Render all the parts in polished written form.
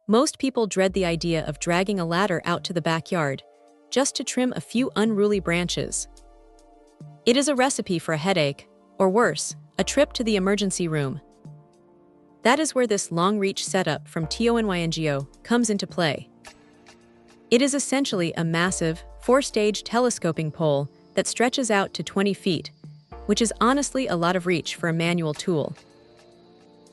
Most people dread the idea of dragging a ladder out to the backyard, just to trim a few unruly branches. It is a recipe for a headache, or worse, a trip to the emergency room. That is where this long-reach setup from TONYINGO comes into play. It is essentially a massive, 4-stage telescoping pole that stretches out to 20 feet, which is honestly a lot of reach for a manual tool.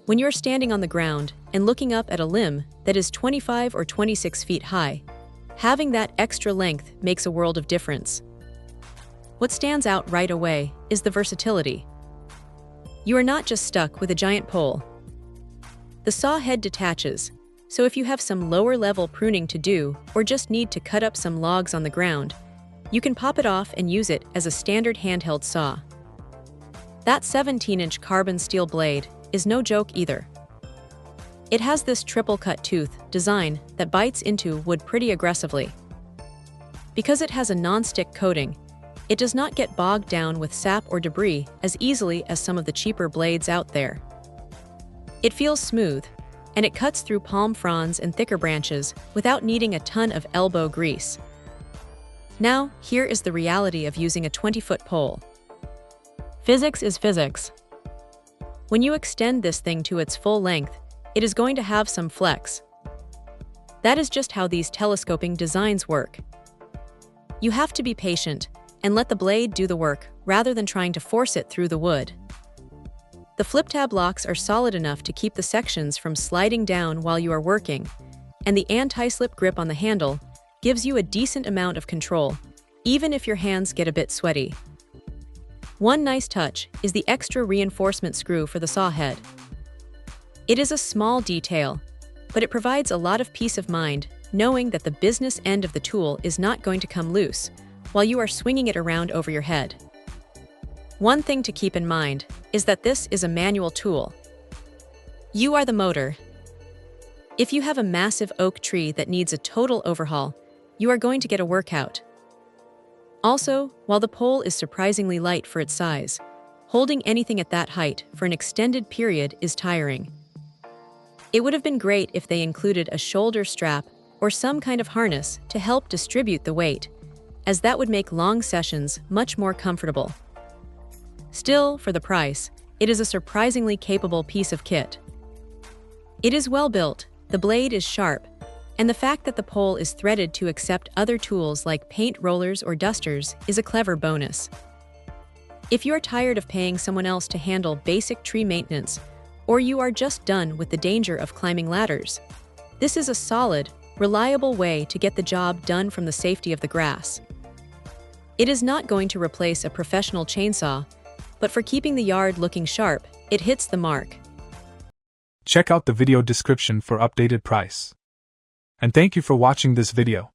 When you're standing on the ground and looking up at a limb that is 25 or 26 feet high, having that extra length makes a world of difference. What stands out right away is the versatility. You are not just stuck with a giant pole. The saw head detaches, so if you have some lower-level pruning to do or just need to cut up some logs on the ground, you can pop it off and use it as a standard handheld saw. That 17-inch carbon steel blade is no joke either. It has this triple-cut tooth design that bites into wood pretty aggressively. Because it has a non-stick coating, it does not get bogged down with sap or debris as easily as some of the cheaper blades out there. It feels smooth, and it cuts through palm fronds and thicker branches without needing a ton of elbow grease. Now, here is the reality of using a 20-foot pole. Physics is physics. When you extend this thing to its full length, it is going to have some flex. That is just how these telescoping designs work. You have to be patient and let the blade do the work rather than trying to force it through the wood. The flip tab locks are solid enough to keep the sections from sliding down while you are working, and the anti-slip grip on the handle gives you a decent amount of control, even if your hands get a bit sweaty. One nice touch is the extra reinforcement screw for the saw head. It is a small detail, but it provides a lot of peace of mind knowing that the business end of the tool is not going to come loose while you are swinging it around over your head. One thing to keep in mind is that this is a manual tool. You are the motor. If you have a massive oak tree that needs a total overhaul, you are going to get a workout. Also, while the pole is surprisingly light for its size, holding anything at that height for an extended period is tiring. It would have been great if they included a shoulder strap or some kind of harness to help distribute the weight, as that would make long sessions much more comfortable. Still, for the price, it is a surprisingly capable piece of kit. It is well built, the blade is sharp, and the fact that the pole is threaded to accept other tools like paint rollers or dusters is a clever bonus. If you are tired of paying someone else to handle basic tree maintenance, or you are just done with the danger of climbing ladders, this is a solid, reliable way to get the job done from the safety of the grass. It is not going to replace a professional chainsaw, but for keeping the yard looking sharp, it hits the mark. Check out the video description for updated price. And thank you for watching this video.